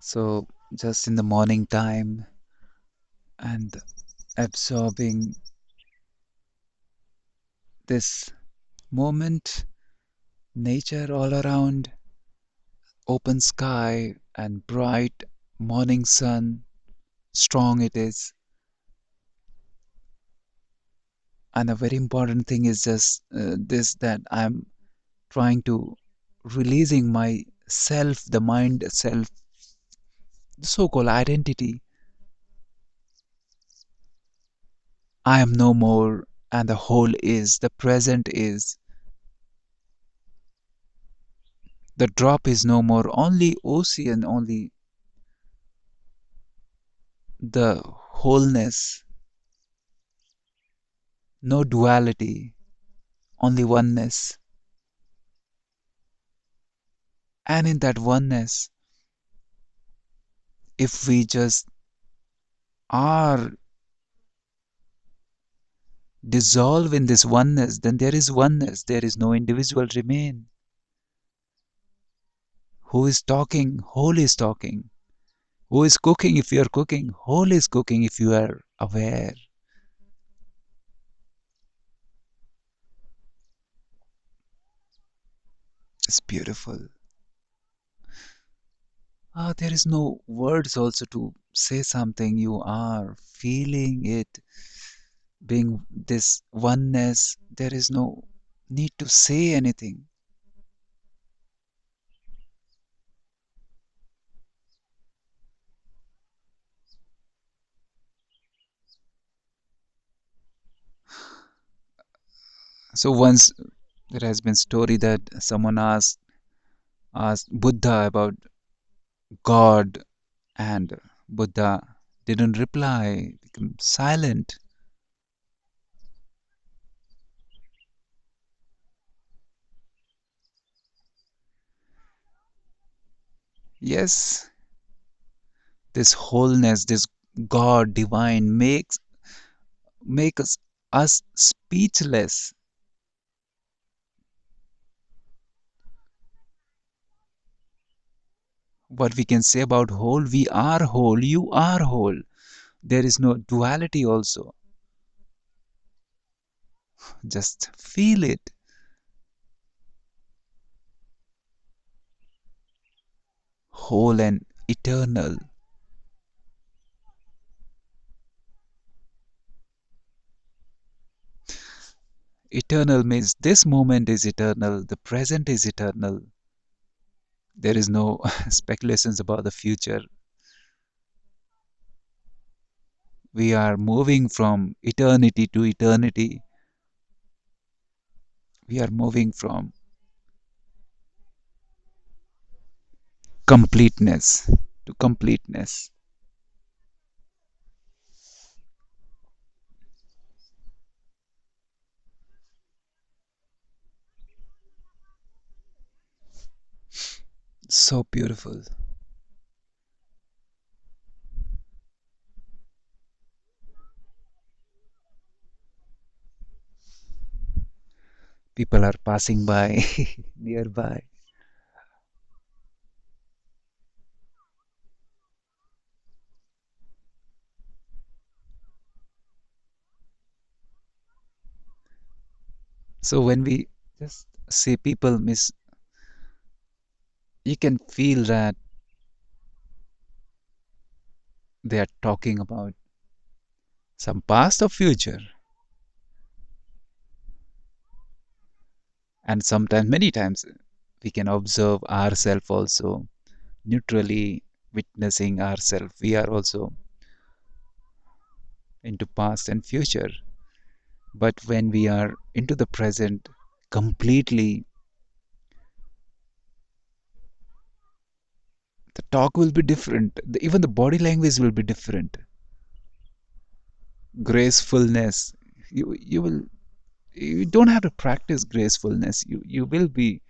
So, just in the morning time and absorbing this moment, nature all around, open sky and bright morning sun, strong it is. And a very important thing is just this that I'm trying to releasing my self, the mind self, the so-called identity. I am no more, and the whole is, the present is. The drop is no more, only ocean, only the wholeness, no duality, only oneness. And in that oneness, if we just are dissolve in this oneness, then there is oneness, there is no individual remain. Who is talking? Whole is talking. Who is cooking? If you are cooking, whole is cooking if you are aware. It's beautiful. There is no words also to say something. You are feeling it, being this oneness. There is no need to say anything. So once there has been story that someone asked Buddha about God, and Buddha didn't reply, became silent. Yes, this wholeness, this God divine makes us speechless. What we can say about whole, we are whole, you are whole. There is no duality also. Just feel it. Whole and eternal. Eternal means this moment is eternal, the present is eternal. There is no speculations about the future. We are moving from eternity to eternity. We are moving from completeness to completeness. So beautiful. People are passing by nearby. So when we just see people miss, you can feel that they are talking about some past or future. And sometimes, many times, we can observe ourselves also, neutrally witnessing ourselves. We are also into past and future. But when we are into the present completely, the talk will be different. Even the body language will be different. Gracefulness. You will you don't have to practice gracefulness. You will be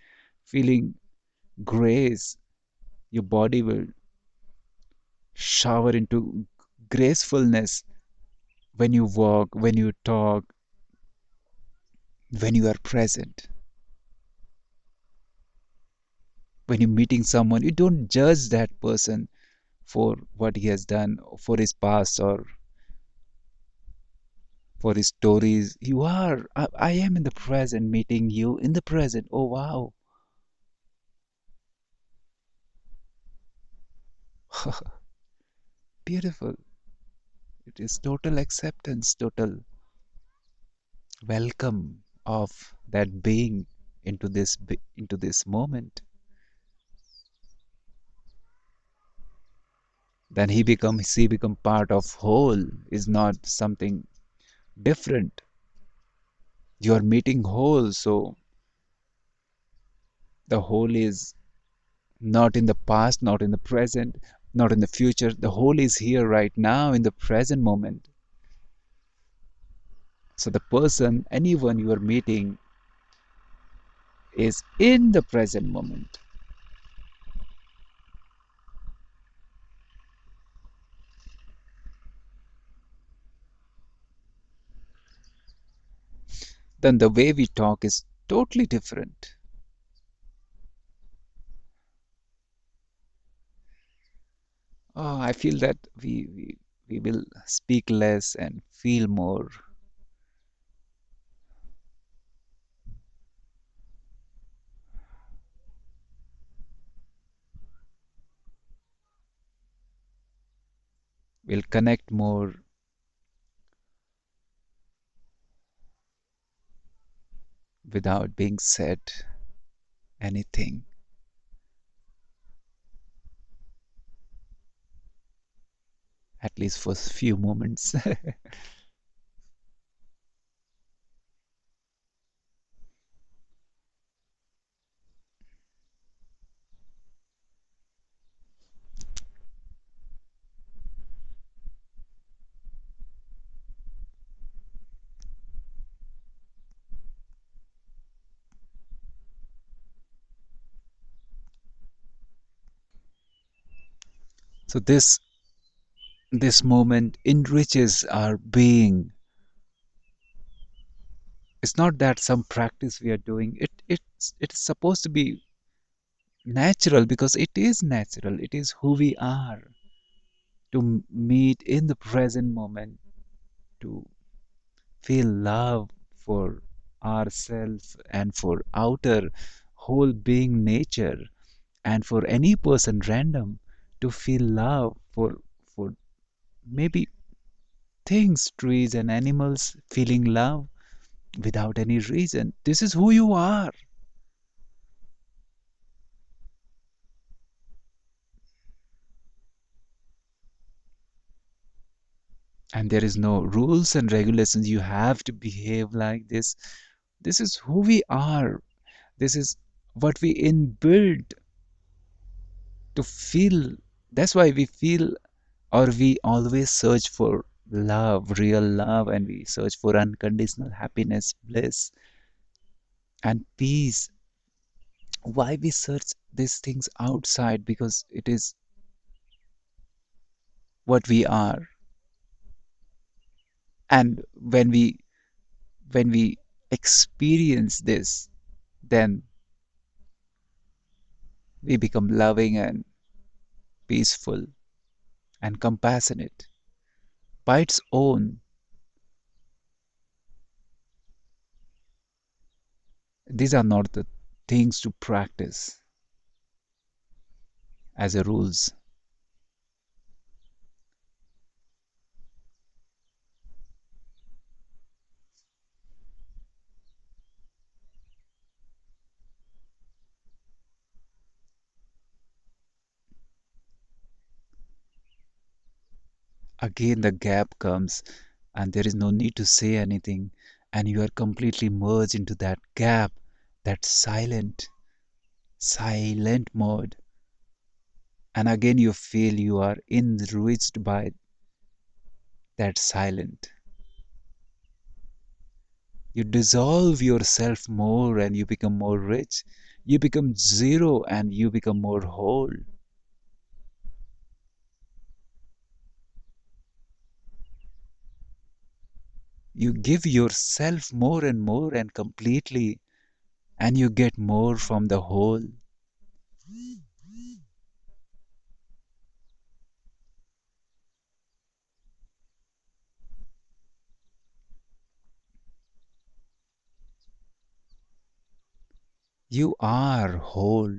feeling grace. Your body will shower into gracefulness when you walk, when you talk, when you are present. When you're meeting someone, you don't judge that person. for what he has done, for his past, or for his stories. You are. I am in the present, meeting you in the present. Oh, wow. Beautiful. It is total acceptance, total welcome of that being into into this moment. Then he become part of whole, is not something different. You are meeting whole, so the whole is not in the past, not in the present, not in the future. The whole is here right now in the present moment. So the person, anyone you are meeting, is in the present moment. Then the way we talk is totally different. Oh, I feel that we will speak less and feel more. We'll connect more without being said anything, at least for a few moments. So this moment enriches our being. It's not that some practice we are doing. It's supposed to be natural because it is natural. It is who we are to meet in the present moment, to feel love for ourselves and for outer whole being nature, and for any person random to feel love for maybe things, trees and animals, feeling love without any reason. This is who you are. And there is no rules and regulations. You have to behave like this. This is who we are. This is what we inbuilt to feel. That's why we feel, or we always search for love, real love, and we search for unconditional happiness, bliss, and peace. Why we search these things outside? Because it is what we are. And when we experience this, then we become loving and peaceful and compassionate by its own. These are not the things to practice as a rules. Again the gap comes, and there is no need to say anything, and you are completely merged into that gap, that silent mode. And again you feel you are enriched by that silent. You dissolve yourself more and you become more rich. You become zero and you become more whole. You give yourself more and more and completely, and you get more from the whole. You are whole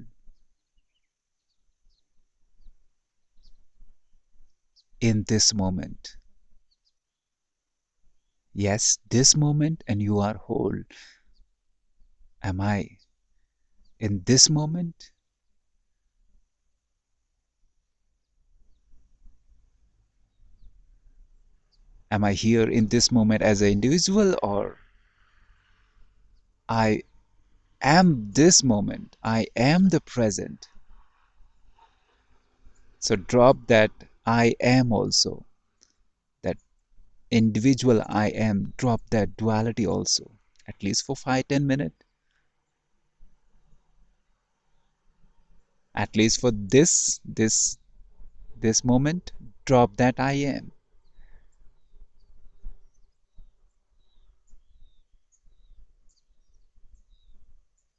in this moment. Yes, this moment, and you are whole. Am I in this moment? Am I here in this moment as an individual, or I am this moment? I am the present. So drop that I am also, that individual I am, drop that duality also, at least for 5-10 minutes, at least for this moment, drop that I am,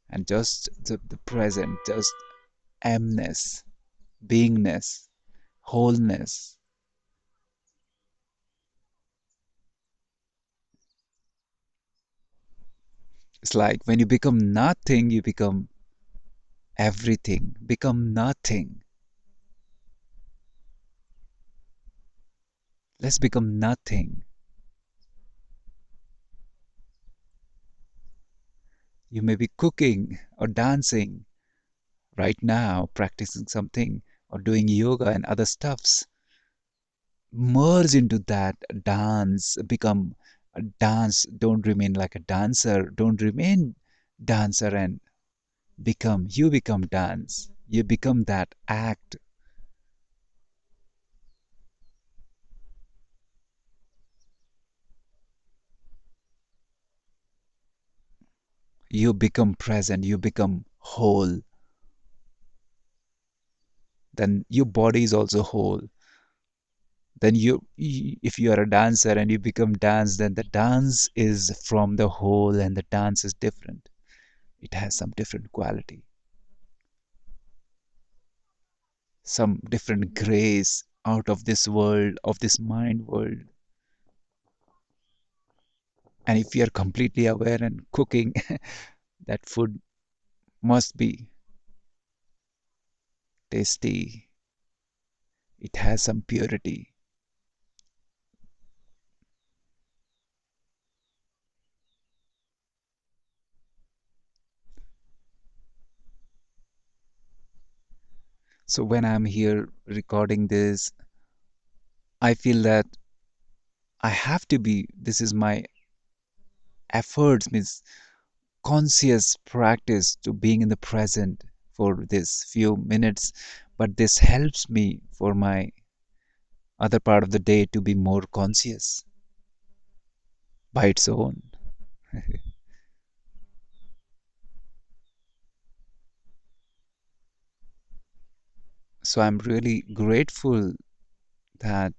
and just the present, just amness, beingness, wholeness. It's like when you become nothing, you become everything. Become nothing. Let's become nothing. You may be cooking or dancing right now, practicing something or doing yoga and other stuffs. Merge into that dance, become a dance. Don't remain like a dancer. Don't remain dancer and you become dance. You become that act. You become present. You become whole. Then your body is also whole. Then if you are a dancer and you become dance, then the dance is from the whole, and the dance is different. It has some different quality, some different grace, out of this world, of this mind world. And if you are completely aware and cooking, that food must be tasty. It has some purity. So when I'm here recording this, I feel that I have to be, this is my efforts, means conscious practice to being in the present for this few minutes. But this helps me for my other part of the day to be more conscious by its own. So I'm really grateful that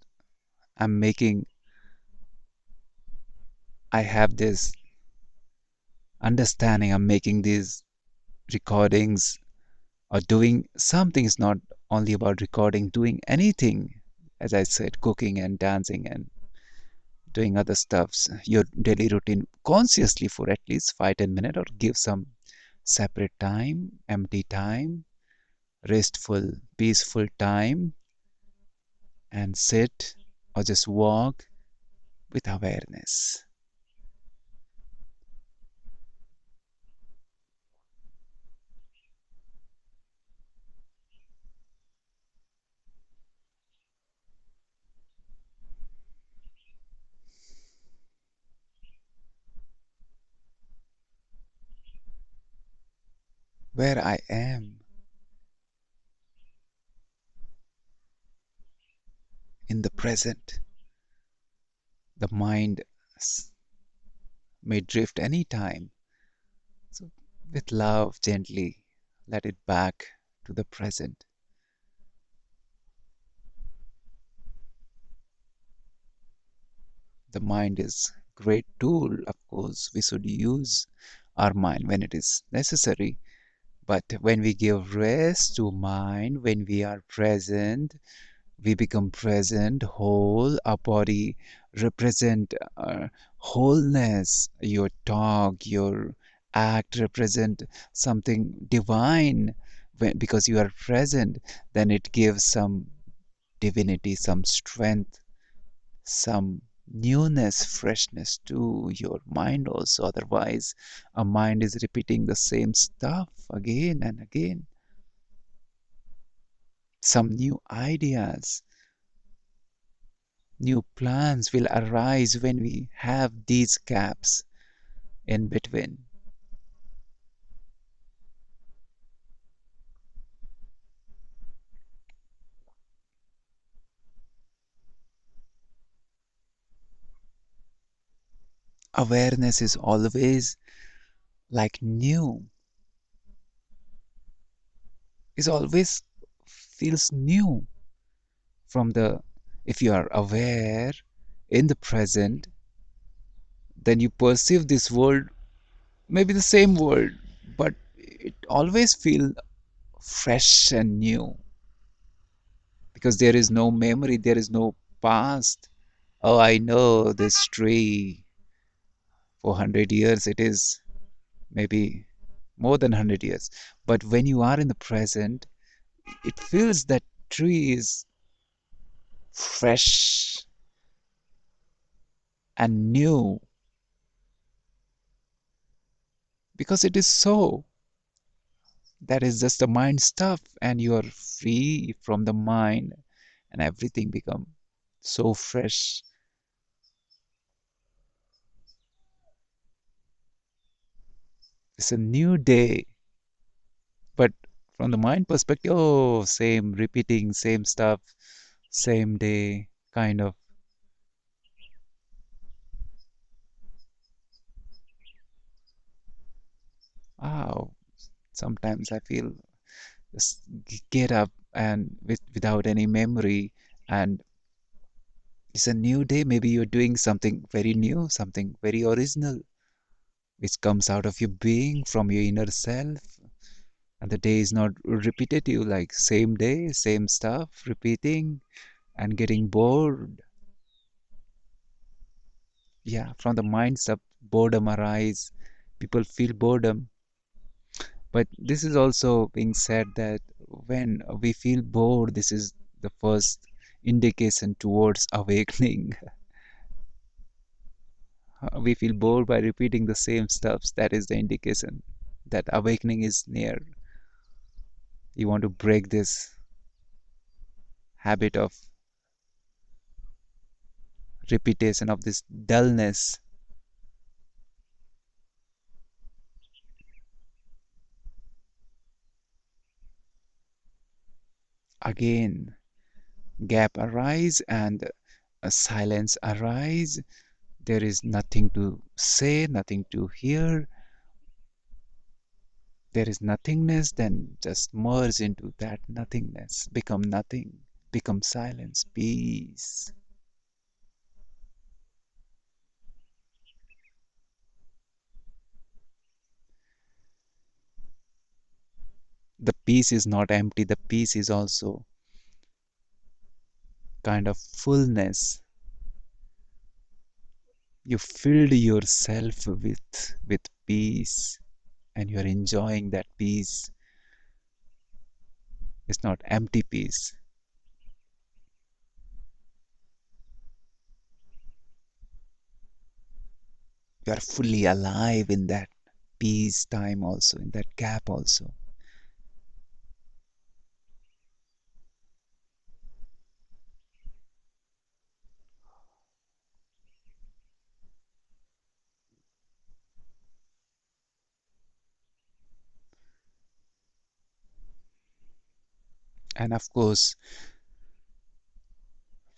I'm making, I have this understanding, I'm making these recordings or doing something. Is not only about recording, doing anything, as I said, cooking and dancing and doing other stuffs, your daily routine consciously for at least 5-10 minutes, or give some separate time, empty time, restful, peaceful time, and sit or just walk with awareness. Where I am in the present, the mind may drift anytime. So, with love, gently let it back to the present. The mind is great tool, of course. We should use our mind when it is necessary. But when we give rest to mind, when we are present, we become present, whole. Our body represent wholeness. Your talk, your act represent something divine, because you are present, then it gives some divinity, some strength, some newness, freshness to your mind also. Otherwise, a mind is repeating the same stuff again and again. Some new ideas, new plans will arise when we have these gaps in between. Awareness is always like new, is always feels new from the, if you are aware in the present, then you perceive this world, maybe the same world, but it always feels fresh and new, because there is no memory, there is no past. Oh, I know this tree for 100 years, it is maybe more than 100 years. But when you are in the present, it feels that tree is fresh and new, because it is so. That is just the mind stuff, and you are free from the mind, and everything become so fresh. It's a new day. But from the mind perspective, oh, same, repeating, same stuff, same day, kind of. Wow. Sometimes I feel just get up and without any memory, and it's a new day. Maybe you're doing something very new, something very original, which comes out of your being, from your inner self. And the day is not repetitive, like same day, same stuff, repeating and getting bored. Yeah, from the mind stuff, boredom arise. People feel boredom. But this is also being said that when we feel bored, this is the first indication towards awakening. We feel bored by repeating the same stuffs. That is the indication that awakening is near. You want to break this habit of repetition, of this dullness. Again, gap arise, and a silence arise. There is nothing to say, nothing to hear. There is nothingness, then just merge into that nothingness, become nothing, become silence, peace. The peace is not empty, the peace is also kind of fullness. You filled yourself with peace, and you're enjoying that peace. It's not empty peace. You are fully alive in that peace time also, in that gap also. And of course,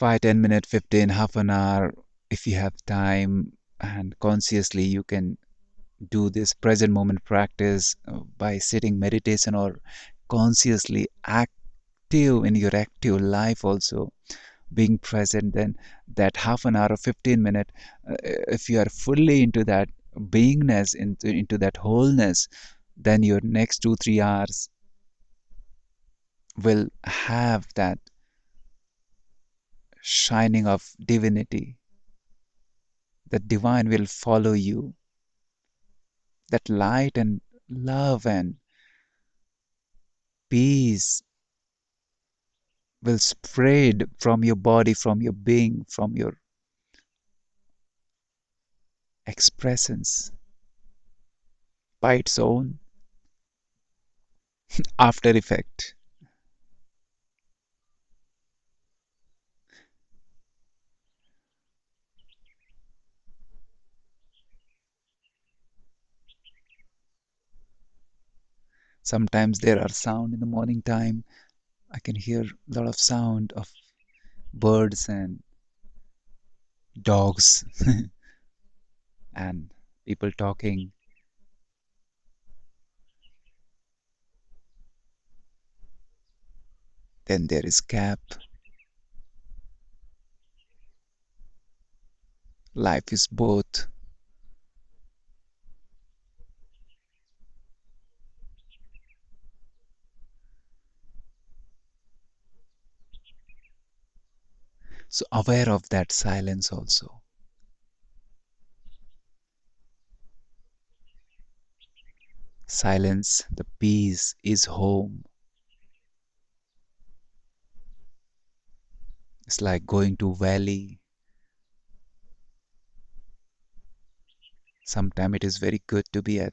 5, 10 minutes, 15, half an hour, if you have time, and consciously you can do this present moment practice by sitting meditation, or consciously active in your active life also, being present. Then that half an hour or 15 minute, if you are fully into that beingness, into that wholeness, then your next 2 3 hours will have that shining of divinity. The divine will follow you. That light and love and peace will spread from your body, from your being, from your expressions by its own after effect. Sometimes there are sound in the morning time. I can hear a lot of sound of birds and dogs and people talking. Then there is gap. Life is both. So aware of that silence also. Silence, the peace is home. It's like going to valley. Sometimes it is very good to be at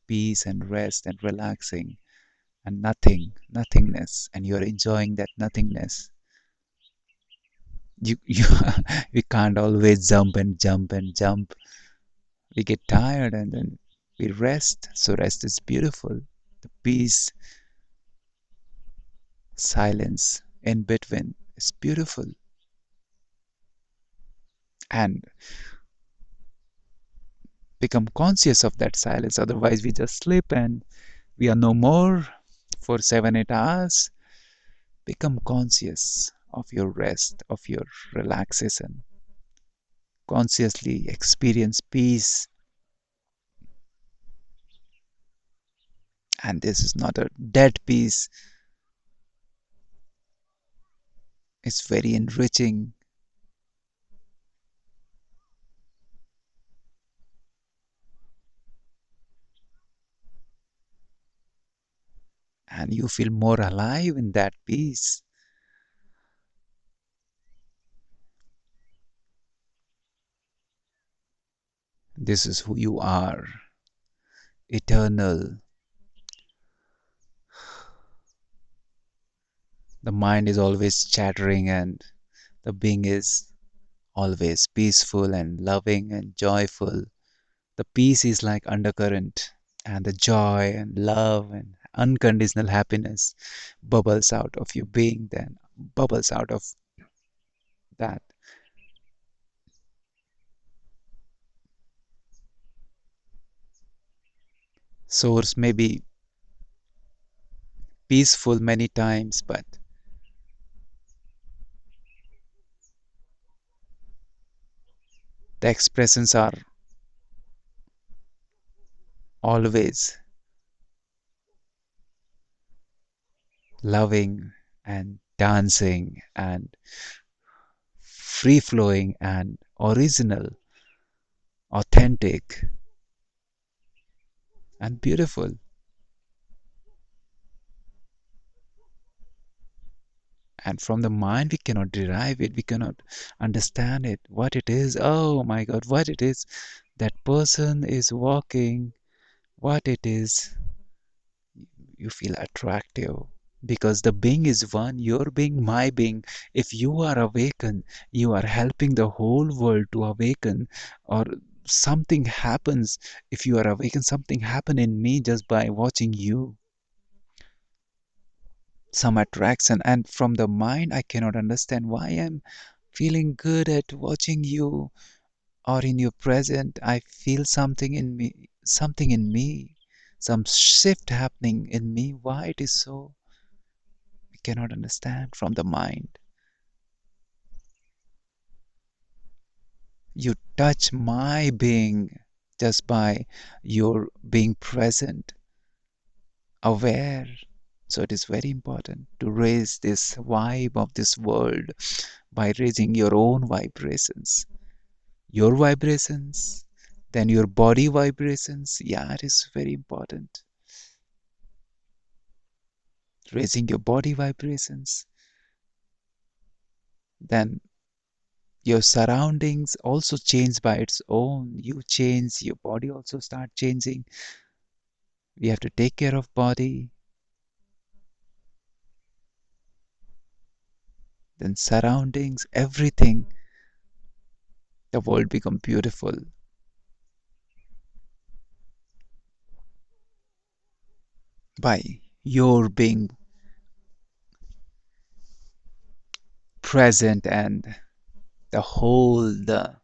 peace and rest and relaxing and nothingness, and you're enjoying that nothingness. You we can't always jump and jump and jump. We get tired and then we rest. So rest is beautiful. The peace, silence in between is beautiful. And become conscious of that silence. Otherwise, we just sleep and we are no more for 7, 8 hours. Become conscious of your rest, of your relaxation. Consciously experience peace. And this is not a dead peace, it's very enriching. And you feel more alive in that peace. This is who you are, eternal. The mind is always chattering, and the being is always peaceful and loving and joyful. The peace is like undercurrent, and the joy and love and unconditional happiness bubbles out of your being, then bubbles out of that source. May be peaceful many times, but the expressions are always loving and dancing and free flowing and original, authentic and beautiful. And from the mind, we cannot derive it, we cannot understand it, what it is. Oh my God, what it is that person is walking, what it is. You feel attractive because the being is one, your being, my being. If you are awakened, you are helping the whole world to awaken, or something happens. If you are awakened, something happened in me just by watching you, some attraction. And from the mind, I cannot understand why I'm feeling good at watching you, or in your present I feel something in me, some shift happening in me. Why it is so, we cannot understand from the mind. You touch my being just by your being present, aware. So it is very important to raise this vibe of this world by raising your own vibrations. Your vibrations Then your body vibrations, yeah, it is very important. Raising your body vibrations. Then your surroundings also change by its own. You change, your body also start changing. We have to take care of body. Then surroundings, everything. The world become beautiful by your being present, and the whole the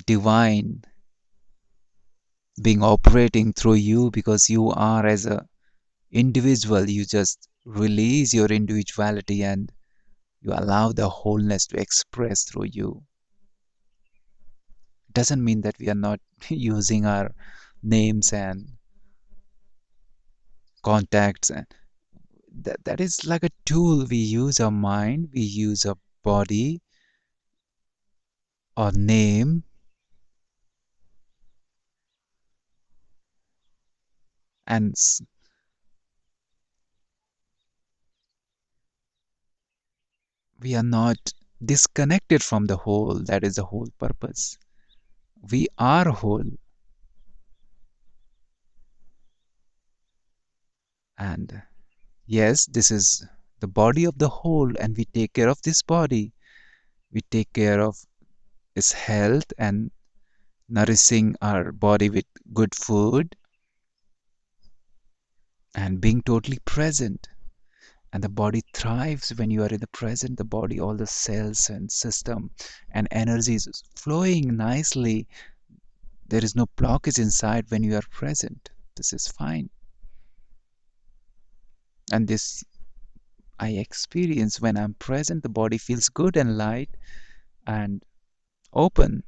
divine being operating through you, because you are as a individual, you just release your individuality and you allow the wholeness to express through you. Doesn't mean that we are not using our names and contacts, and that is like a tool. We use our mind, we use our body, our name, and we are not disconnected from the whole. That is the whole purpose. We are whole. And yes, this is the body of the whole, and we take care of this body. We take care of its health and nourishing our body with good food and being totally present. And the body thrives when you are in the present. The body, all the cells and system and energies is flowing nicely. There is no blockage inside when you are present. This is fine. And this I experience when I'm present. The body feels good and light and open.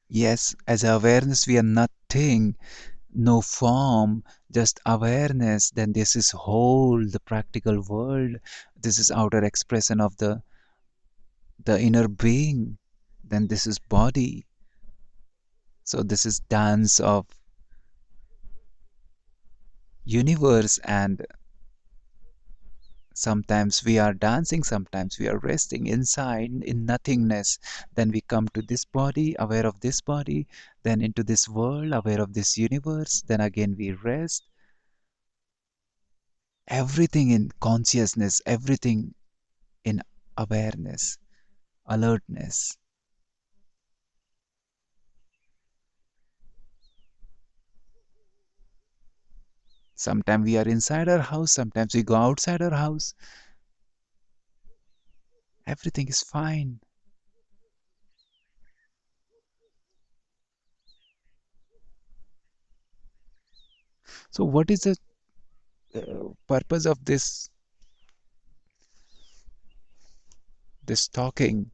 Yes, as awareness, we are nothing, no form, just awareness. Then this is whole, the practical world. This is outer expression of the inner being. Then this is body. So this is dance of universe, and sometimes we are dancing, sometimes we are resting inside in nothingness. Then we come to this body, aware of this body, then into this world, aware of this universe. Then again we rest. Everything in consciousness, everything in awareness, alertness. Sometimes we are inside our house, sometimes we go outside our house. Everything is fine. So, what is the purpose of this talking?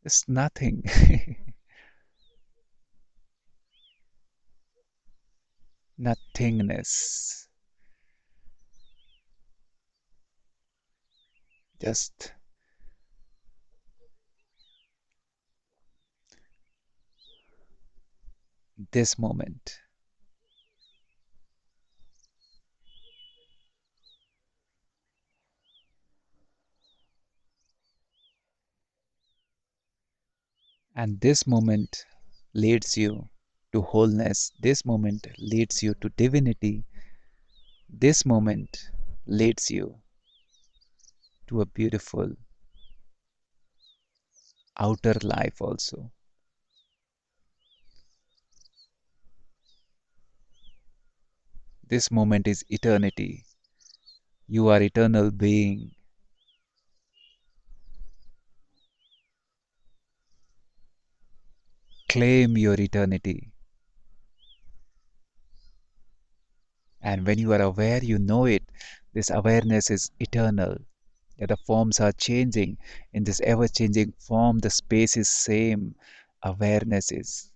It's nothing. Nothingness. Just this moment. And this moment leads you to wholeness. This moment leads you to divinity. This moment leads you to a beautiful outer life also. This moment is eternity. You are eternal being. Claim your eternity. And when you are aware, you know it. This awareness is eternal. Yeah, the forms are changing. In this ever changing form, the space is same. Awareness is.